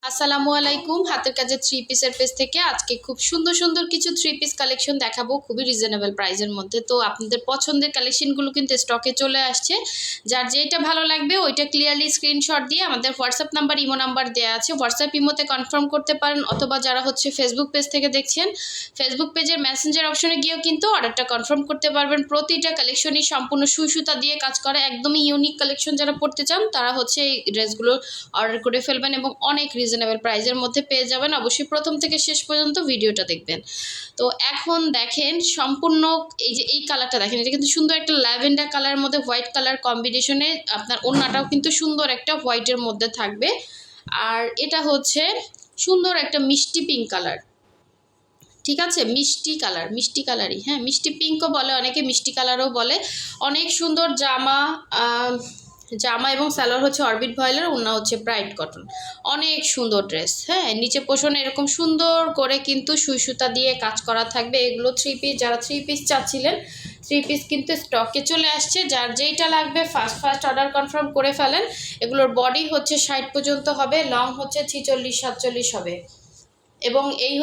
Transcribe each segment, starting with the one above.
আসসালামু আলাইকুম। হাতের কাজের থ্রি পিসের পেজ থেকে আজকে খুব সুন্দর সুন্দর কিছু থ্রি পিস কালেকশন দেখাবো খুবই রিজনেবল প্রাইসের মধ্যে। তো আপনাদের পছন্দের কালেকশনগুলো কিন্তু স্টকে চলে আসছে। যার যেটা ভালো লাগবে ওইটা ক্লিয়ারলি স্ক্রিনশট দিয়ে আমাদের হোয়াটসঅ্যাপ নাম্বার, ইমো নাম্বার দেওয়া আছে, হোয়াটসঅ্যাপ ইমোতে কনফার্ম করতে পারেন, অথবা যারা ফেসবুক পেজ থেকে দেখছেন ফেসবুক পেজের মেসেঞ্জার অপশনে গিয়েও কিন্তু অর্ডারটা কনফার্ম করতে পারবেন। প্রতিটা কালেকশনই সম্পূর্ণ সুই সুতা দিয়ে কাজ করা, একদমই ইউনিক কালেকশন। যারা পড়তে চান তারা এই ড্রেসগুলো অর্ডার করে ফেলবেন এবং অনেক রিজনেবল প্রাইসের মধ্যে পেয়ে যাবেন। অবশ্যই প্রথম থেকে শেষ পর্যন্ত ভিডিওটা দেখবেন। তো এখন দেখেন সম্পূর্ণ এই কালারটা দেখেন, এটা কিন্তু সুন্দর একটা ল্যাভেন্ডার কালারের মধ্যে হোয়াইট কালার কম্বিনেশনে, আপনার ওড়নাটাও কিন্তু সুন্দর একটা হোয়াইটের মধ্যে থাকবে। আর এটা সুন্দর একটা মিষ্টি পিঙ্ক কালার, ঠিক আছে, মিষ্টি কালারই, হ্যাঁ, মিষ্টি পিঙ্কও বলে অনেকে, মিষ্টি কালারও বলে। অনেক সুন্দর জামা, জামা এবং সালোয়ার অরবিট ভয়েলের, ওড়না ব্রাইট কটন। অনেক সুন্দর ড্রেস, হ্যাঁ, নিচে পোষণে এরকম সুন্দর করে কিন্তু সুই সুতা দিয়ে কাজ করা থাকবে। এগুলো থ্রি পিস, যারা থ্রি পিস চাচ্ছিলেন থ্রি পিস কিন্তু স্টকে চলে আসছে। যার যেইটা লাগবে ফার্স্ট অর্ডার কনফার্ম করে ফেলেন। এগুলোর বডি 60 পর্যন্ত হবে, লং 46-47 হবে। এবং এই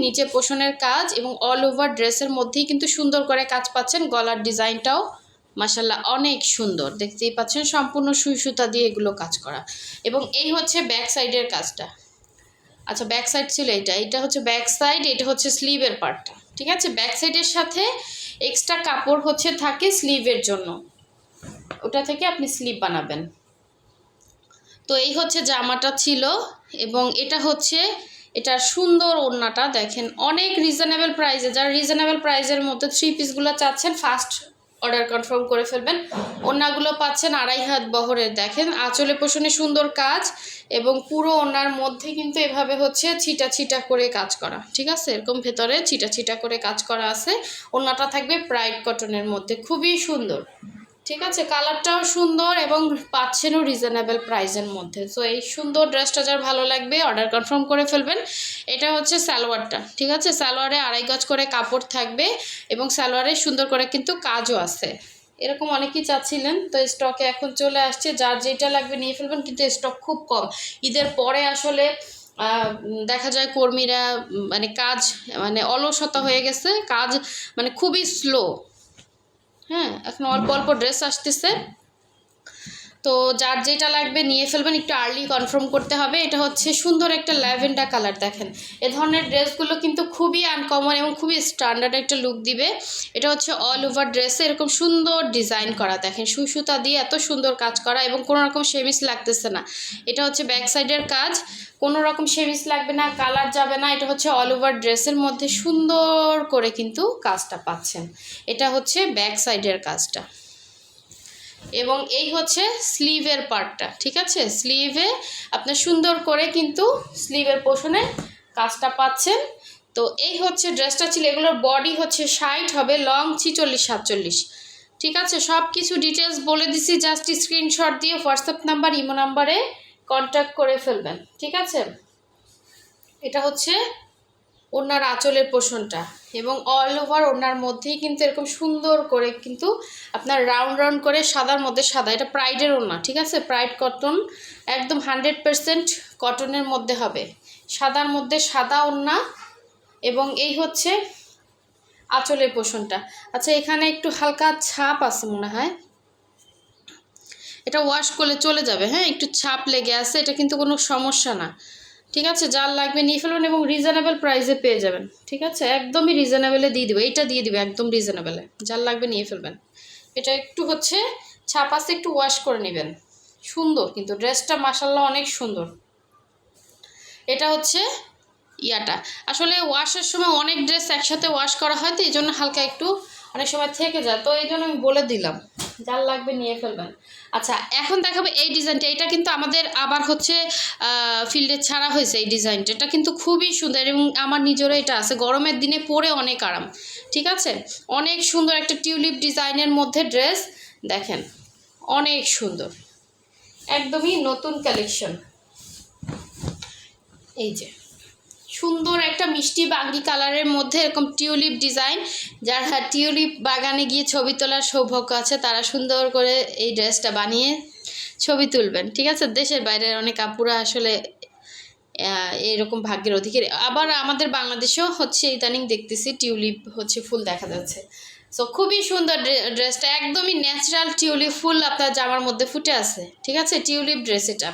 নিচে পোষণের কাজ এবং অল ওভার ড্রেসের মধ্যেই কিন্তু সুন্দর করে কাজ পাচ্ছেন। গলার ডিজাইনটাও মাশাল্লাহ অনেক সুন্দর, দেখতেই পাচ্ছেন সম্পূর্ণ সুই সুতা দিয়ে এগুলো কাজ করা। এবং এই ব্যাক সাইডের কাজটা। আচ্ছা, ব্যাক সাইড ছিল এটা ব্যাক সাইড, এটা স্লিভের পার্টটা, ঠিক আছে। ব্যাক সাইডের সাথে এক্সট্রা কাপড় থাকে স্লিভের জন্য, ওটা থেকে আপনি স্লিভ বানাবেন। তো এই জামাটা ছিল। এবং এটার সুন্দর ওড়নাটা দেখেন, অনেক রিজনেবল প্রাইসে। যারা রিজনেবল প্রাইসের মধ্যে থ্রি পিসগুলো চাচ্ছেন ফার্স্ট অর্ডার কনফার্ম করে ফেলবেন। ওড়নাগুলো পাচ্ছেন 2.5 হাত বহরের, দেখেন আঁচলে পোষণে সুন্দর কাজ এবং পুরো ওড়নার মধ্যে কিন্তু এভাবে ছিটা ছিটা করে কাজ করা, ঠিক আছে, এরকম ভেতরে ছিটা ছিটা করে কাজ করা আছে। ওড়নাটা থাকবে ব্রাইট কটনের মধ্যে, খুবই সুন্দর, ঠিক আছে, কালারটাও সুন্দর এবং পাচ্ছেনও রিজনেবল প্রাইসের মধ্যে। সো এই সুন্দর ড্রেসটা যার ভালো লাগবে অর্ডার কনফার্ম করে ফেলবেন। এটা সালোয়ারটা, ঠিক আছে, সালোয়ারে 2.5 গজ করে কাপড় থাকবে এবং সালোয়ারে সুন্দর করে কিন্তু কাজও আছে। এরকম অনেকেই চাচ্ছিলেন, তো স্টকে এখন চলে আসছে। যার যেটা লাগবে নিয়ে ফেলবেন, কিন্তু স্টক খুব কম। ঈদের পরে দেখা যায় কর্মীরা কাজ অলসতা হয়ে গেছে, কাজ খুবই স্লো, হ্যাঁ, এখন অল্প অল্প ড্রেস আসতেছে। তো যার যেটা লাগবে নিয়ে ফেলবেন, একটু আর্লি কনফার্ম করতে হবে। এটা সুন্দর একটা ল্যাভেন্ডার কালার, দেখেন এ ধরনের ড্রেসগুলো কিন্তু খুবই আনকমন এবং খুবই স্ট্যান্ডার্ড একটা লুক দিবে। এটা অল ওভার ড্রেসে এরকম সুন্দর ডিজাইন করা, দেখেন সুই সুতা দিয়ে এত সুন্দর কাজ করা এবং কোনো রকম সেমিস লাগতেছে না। এটা ব্যাক সাইডের কাজ, কোনো রকম সেমিস লাগবে না, কালার যাবে না। এটা অল ওভার ড্রেসের মধ্যে সুন্দর করে কিন্তু কাজটা পাচ্ছেন। এটা ব্যাক সাইডের কাজটা এবং এই স্লিভের পার্টটা, ঠিক আছে, স্লিভে আপনার সুন্দর করে কিন্তু স্লিভের পোষণে কাজটা পাচ্ছেন। তো এই ড্রেসটা ছিল। এগুলোর বডি 60 হবে, লং 46-47, ঠিক আছে। সব কিছু ডিটেলস বলে দিছি, জাস্ট স্ক্রিনশট দিয়ে হোয়াটসঅ্যাপ নাম্বার, ইমো নাম্বারে কন্ট্যাক্ট করে ফেলবেন, ঠিক আছে। এটা ওড়নার আঁচলের পোষণটা এবং অল ওভার ওড়নার মধ্যেই কিন্তু এরকম সুন্দর করে কিন্তু আপনার রাউন্ড রাউন্ড করে সাদার মধ্যে সাদা, এটা প্রাইডের ওড়না, ঠিক আছে, প্রাইড কটন, একদম 100% কটনের মধ্যে হবে, সাদার মধ্যে সাদা ওড়না। এবং এই আঁচলের পোষণটা। আচ্ছা, এখানে একটু হালকা ছাপ আছে মনে হয়, এটা ওয়াশ করলে চলে যাবে, হ্যাঁ, একটু ছাপ লেগে আছে, এটা কিন্তু কোনো সমস্যা না, ঠিক আছে। যার লাগবে নিয়ে ফেলবেন এবং রিজনেবল প্রাইসে পেয়ে যাবেন, ঠিক আছে, একদমই রিজনেবলে দিয়ে দিবে, এইটা দিয়ে দিবে একদম রিজনেবলে। যার লাগবে নিয়ে ফেলবেন। এটা একটু ছাপ আছে, একটু ওয়াশ করে নেবেন। সুন্দর কিন্তু ড্রেসটা মাশাল্লাহ অনেক সুন্দর। এটা ইয়াটা আসলে ওয়াশের সময় অনেক ড্রেস একসাথে ওয়াশ করা হয়, তো এই জন্য হালকা একটু অনেক সময় থেকে যায়, তো এই জন্য আমি বলে দিলাম। যার লাগবে নিয়ে ফেলবেন। আচ্ছা, এখন দেখাবো এই ডিজাইনটা। এটা কিন্তু আমাদের আবার ফিল্ডে ছাড়া হয়েছে এই ডিজাইনটা। এটা কিন্তু খুবই সুন্দর এবং আমার নিজেরও এটা আছে, গরমের দিনে পরে অনেক আরাম, ঠিক আছে। অনেক সুন্দর একটা টিউলিপ ডিজাইনের মধ্যে ড্রেস, দেখেন অনেক সুন্দর, একদমই নতুন কালেকশন। এই যে সুন্দর একটা মিষ্টি বাঙ্গি কালারের মধ্যে এরকম টিউলিপ ডিজাইন, যারা টিউলিপ বাগানে গিয়ে ছবি তোলার সৌভাগ্য আছে তারা সুন্দর করে এই ড্রেসটা বানিয়ে ছবি তুলবেন, ঠিক আছে। দেশের বাইরের অনেক আপুরা আসলে এরকম ভাগ্যের অধিকারী। আবার আমাদের বাংলাদেশেও হচ্ছে ইদানিং দেখতেছি টিউলিপ হচ্ছে ফুল দেখা যাচ্ছে। সো খুবই সুন্দর ড্রেসটা, একদমই ন্যাচারাল টিউলিপ ফুল আপনার জামার মধ্যে ফুটে আছে, ঠিক আছে? টিউলিপ ড্রেস এটা,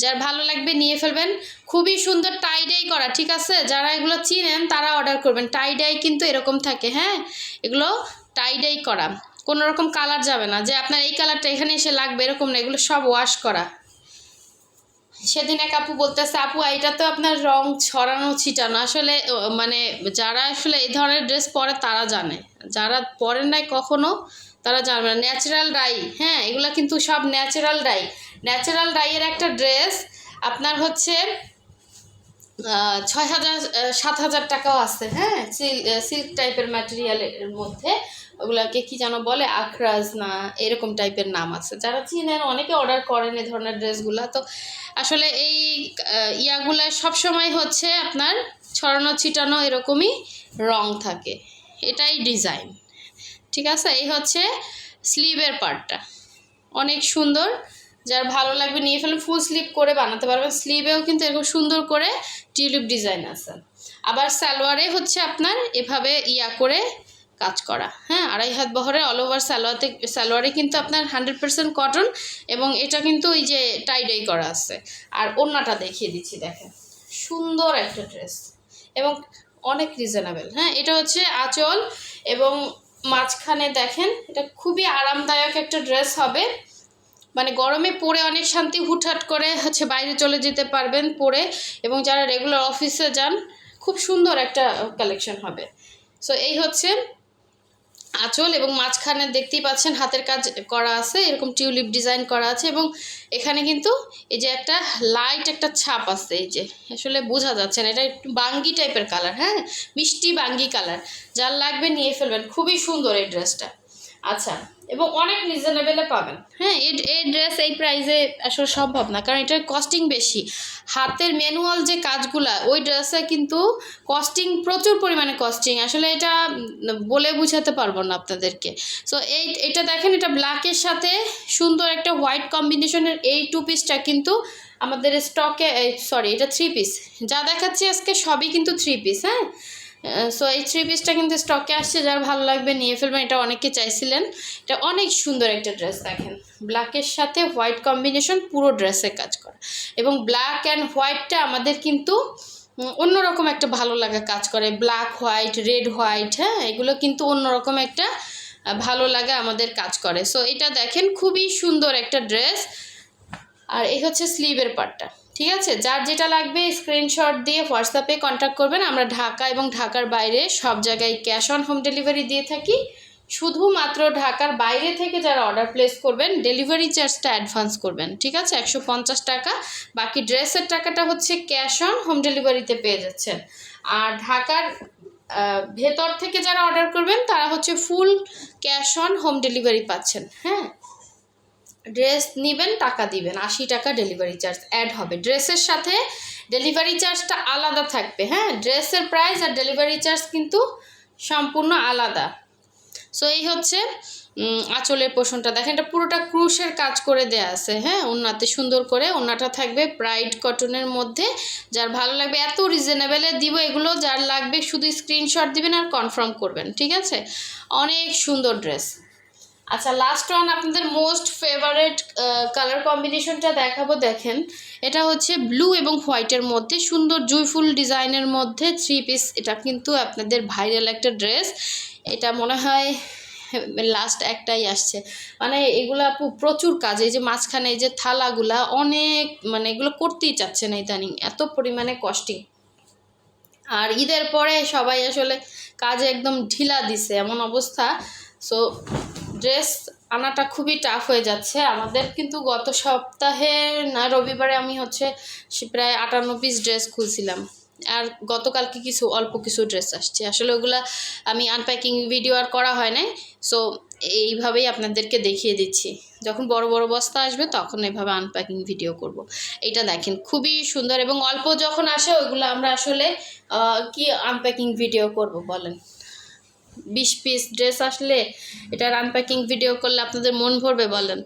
যার ভালো লাগবে নিয়ে ফেলবেন। খুবই সুন্দর টাইডাই করা, ঠিক আছে? যারা এগুলো চিনেন তারা অর্ডার করবেন। টাইডাই কিন্তু এরকম থাকে, হ্যাঁ, এগুলো টাইডাই করা, কোনো রকম কালার যাবে না যে আপনার এই কালারটা এখানে এসে লাগবে এরকম না, এগুলো সব ওয়াশ করা। সেদিন এক আপু বলতেছে, আপু এটা তো আপনার রং ছড়ানো ছিটানো। আসলে মানে যারা আসলে এই ধরনের ড্রেস পরে তারা জানে, যারা পরেন নাই কখনো তারা জানবে না। ন্যাচারাল ডাই, হ্যাঁ, এগুলো কিন্তু সব ন্যাচারাল ডাই। ন্যাচারাল ডাইয়ের একটা ড্রেস আপনার হচ্ছে 6,000 7,000 টাকাও আছে, হ্যাঁ, সিল্ক টাইপের ম্যাটেরিয়ালের মধ্যে। ওগুলাকে কি যেন বলে, আখরাজ না এরকম টাইপের নাম আছে। যারা চিনেন অনেকে অর্ডার করেন এই ধরনের ড্রেসগুলা। তো আসলে এই ইয়াগুলা সবসময় হচ্ছে আপনার ছড়ানো ছিটানো এরকমই রং থাকে, এটাই ডিজাইন, ঠিক আছে? এই হচ্ছে স্লিভের পার্টটা, অনেক সুন্দর, যার ভালো লাগবে নিয়ে ফেলুন। ফুল স্লিভ করে বানাতে পারবেন, স্লিভেও কিন্তু এরকম সুন্দর করে টিউলিপ ডিজাইন আছে। আবার সালোয়ারে হচ্ছে আপনার এভাবে ইয়া করে কাজ করা, হ্যাঁ, 2.5 হাত বহরে অল ওভার সালোয়ারে কিন্তু আপনার 100% কটন, এবং এটা কিন্তু ওই যে টাইডাই করা আছে। আর ওড়নাটা দেখিয়ে দিচ্ছি, দেখেন সুন্দর একটা ড্রেস এবং অনেক রিজনেবল, হ্যাঁ। এটা হচ্ছে আঁচল এবং মাঝখানে দেখেন, এটা খুবই আরামদায়ক একটা ড্রেস হবে, মানে গরমে পরে অনেক শান্তি, হুটহাট করে হচ্ছে বাইরে চলে যেতে পারবেন পরে, এবং যারা রেগুলার অফিসে যান খুব সুন্দর একটা কালেকশন হবে। সো এই হচ্ছে আঁচল, এবং মাঝখানে দেখতেই পাচ্ছেন হাতের কাজ করা আছে, এরকম টিউলিপ ডিজাইন করা আছে, এবং এখানে কিন্তু এই যে একটা লাইট একটা ছাপ আছে, এই যে আসলে বোঝা যাচ্ছে না, এটা একটু বাঙ্গি টাইপের কালার, হ্যাঁ, মিষ্টি বাঙ্গি কালার। যার লাগবে নিয়ে ফেলবেন, খুবই সুন্দর এই ড্রেসটা। আচ্ছা, এবং অনেক রিজনেবলে পাবেন, হ্যাঁ। এই ড্রেস এই প্রাইসে আসলে সম্ভব না, কারণ এটার কস্টিং বেশি। হাতের ম্যানুয়াল যে কাজগুলা ওই ড্রেসে কিন্তু কস্টিং, প্রচুর পরিমাণে কস্টিং, আসলে এটা বলে বুঝাতে পারবো না আপনাদেরকে। সো এটা দেখেন, এটা ব্ল্যাকের সাথে সুন্দর একটা হোয়াইট কম্বিনেশনের এই 2 পিসটা কিন্তু আমাদের স্টকে, সরি এটা 3 পিস, যা দেখাচ্ছি আজকে সবই কিন্তু 3 পিস, হ্যাঁ। সো এই 3 পিসটা কিন্তু স্টকে আসছে, যার ভালো লাগবে নিয়ে ফেলবেন। এটা অনেকে চাইছিলেন, এটা অনেক সুন্দর একটা ড্রেস, দেখেন ব্ল্যাকের সাথে হোয়াইট কম্বিনেশন, পুরো ড্রেসে কাজ করা, এবং ব্ল্যাক অ্যান্ড হোয়াইটটা আমাদের কিন্তু অন্যরকম একটা ভালো লাগা কাজ করে। ব্ল্যাক হোয়াইট, রেড হোয়াইট, হ্যাঁ, এগুলো কিন্তু অন্যরকম একটা ভালো লাগা আমাদের কাজ করে। সো এটা দেখেন খুবই সুন্দর একটা ড্রেস, আর এই হচ্ছে স্লিভের পার্টটা, ঠিক আছে? যার যেটা লাগবে স্ক্রিনশট দিয়ে হোয়াটসঅ্যাপে কন্ট্যাক্ট করবেন। আমরা ঢাকা এবং ঢাকার বাইরে সব জায়গায় ক্যাশ অন হোম ডেলিভারি দিয়ে থাকি। শুধুমাত্র ঢাকার বাইরে থেকে যারা অর্ডার প্লেস করবেন ডেলিভারি চার্জটা অ্যাডভান্স করবেন, ঠিক আছে? 150 টাকা, বাকি ড্রেসের টাকাটা হচ্ছে ক্যাশ অন হোম ডেলিভারিতে পেয়ে যাচ্ছেন। আর ঢাকার ভেতর থেকে যারা অর্ডার করবেন তারা হচ্ছে full cash on home delivery পাচ্ছেন, হ্যাঁ। ড্রেস নেবেন, টাকা দিবেন, 80 টাকা ডেলিভারি চার্জ অ্যাড হবে। ড্রেসের সাথে ডেলিভারি চার্জটা আলাদা থাকবে, হ্যাঁ। ড্রেসের প্রাইস আর ডেলিভারি চার্জ কিন্তু সম্পূর্ণ আলাদা। সো এই হচ্ছে আঁচলের পোষণটা দেখেন, এটা পুরোটা ক্রুশের কাজ করে দেয়া আছে, হ্যাঁ। ওড়নাতে সুন্দর করে ওড়নাটা থাকবে ব্রাইট কটনের মধ্যে। যার ভালো লাগবে, এত রিজনেবলে দিব এগুলো, যার লাগবে শুধু স্ক্রিনশট দিবেন আর কনফার্ম করবেন, ঠিক আছে? অনেক সুন্দর ড্রেস। আচ্ছা, লাস্ট ওয়ান, আপনাদের মোস্ট ফেভারিট কালার কম্বিনেশনটা দেখাবো। দেখেন, এটা হচ্ছে ব্লু এবং হোয়াইটের মধ্যে সুন্দর জুইফুল ডিজাইনের মধ্যে 3 পিস। এটা কিন্তু আপনাদের ভাইরাল একটা ড্রেস, এটা মনে হয় লাস্ট একটাই আসছে। মানে এগুলো আপু প্রচুর কাজ, এই যে মাঝখানে এই যে থালাগুলা অনেক, মানে এগুলো করতেই চাচ্ছে না ইদানিং, এত পরিমাণে কস্টিং। আর ঈদের পরে সবাই আসলে কাজে একদম ঢিলা দিছে এমন অবস্থা। সো ড্রেস আনাটা খুবই টাফ হয়ে যাচ্ছে আমাদের। কিন্তু গত সপ্তাহে না রবিবারে আমি হচ্ছে প্রায় 58 পিস ড্রেস খুলছিলাম, আর গতকালকে অল্প কিছু ড্রেস আসছে। আসলে ওগুলা আমি আনপ্যাকিং ভিডিও আর করা হয় নাই, সো এইভাবেই আপনাদেরকে দেখিয়ে দিচ্ছি। যখন বড় বড় বস্তা আসবে তখন এভাবে আনপ্যাকিং ভিডিও করব। এইটা দেখেন খুবই সুন্দর, এবং অল্প যখন আসে ওইগুলো আমরা আসলে কি আনপ্যাকিং ভিডিও করব বলেন। 20 পিস ড্রেস আসলে এটার আনপ্যাকিং ভিডিও করলে আপনাদের মন ভরবে বলেন।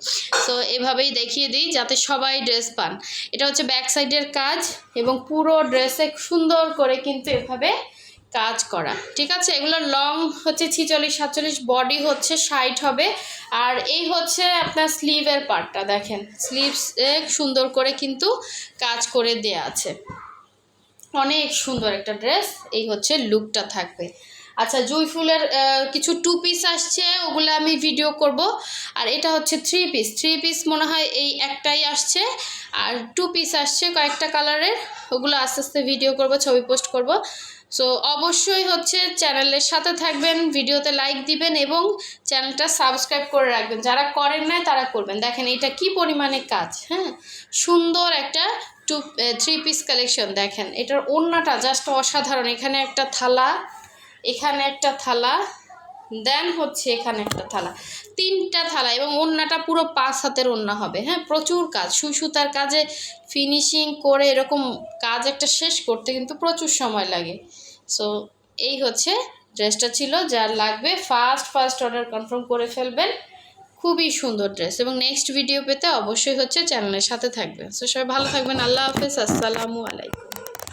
সো এভাবেই দেখিয়ে দিই যাতে সবাই ড্রেস পান। এটা হচ্ছে ব্যাক সাইডের কাজ এবং পুরো ড্রেসে সুন্দর করে কিন্তু এভাবে কাজ করা, ঠিক আছে। এগুলো লং হচ্ছে 46-47, বডি হচ্ছে 60 হবে। আর এই হচ্ছে আপনার স্লিভের পার্টটা, দেখেন স্লিভসে সুন্দর করে কিন্তু কাজ করে দেয়া আছে। অনেক সুন্দর একটা ড্রেস, এই হচ্ছে লুকটা থাকবে। আচ্ছা, জুঁই ফুলের কিছু 2 পিস আসছে, ওগুলো আমি ভিডিও করব। আর এটা হচ্ছে 3 পিস। 3 পিস মনে হয় এই একটাই আসছে, আর 2 পিস আসছে কয়েকটা কালারের, ওগুলো আস্তে আস্তে ভিডিও করব, ছবি পোস্ট করব। সো অবশ্যই হচ্ছে চ্যানেলের সাথে থাকবেন, ভিডিওতে লাইক দিবেন এবং চ্যানেলটা সাবস্ক্রাইব করে রাখবেন। যারা করেন নাই তারা করবেন। দেখেন এটা কি পরিমাণে কাজ, হ্যাঁ, সুন্দর একটা 3 পিস কালেকশন। দেখেন এটার ওড়নাটা জাস্ট অসাধারণ। এখানে একটা থালা, এখানে একটা থালা, দেন হচ্ছে এখানে একটা থালা, 3টা থালা, এবং ওড়নাটা পুরো 5 হাতের ওড়না হবে। হ্যাঁ, প্রচুর কাজ, সুই সুতার কাজে ফিনিশিং করে এরকম কাজ একটা শেষ করতে কিন্তু প্রচুর সময় লাগে। সো এই হচ্ছে ড্রেসটা ছিল। যার লাগবে ফার্স্ট অর্ডার কনফার্ম করে ফেলবেন। খুবই সুন্দর ড্রেস, এবং নেক্সট ভিডিও পেতে অবশ্যই হচ্ছে চ্যানেলের সাথে থাকবেন। সো সবাই ভালো থাকবেন। আল্লাহ হাফেজ, আসসালামু আলাইকুম।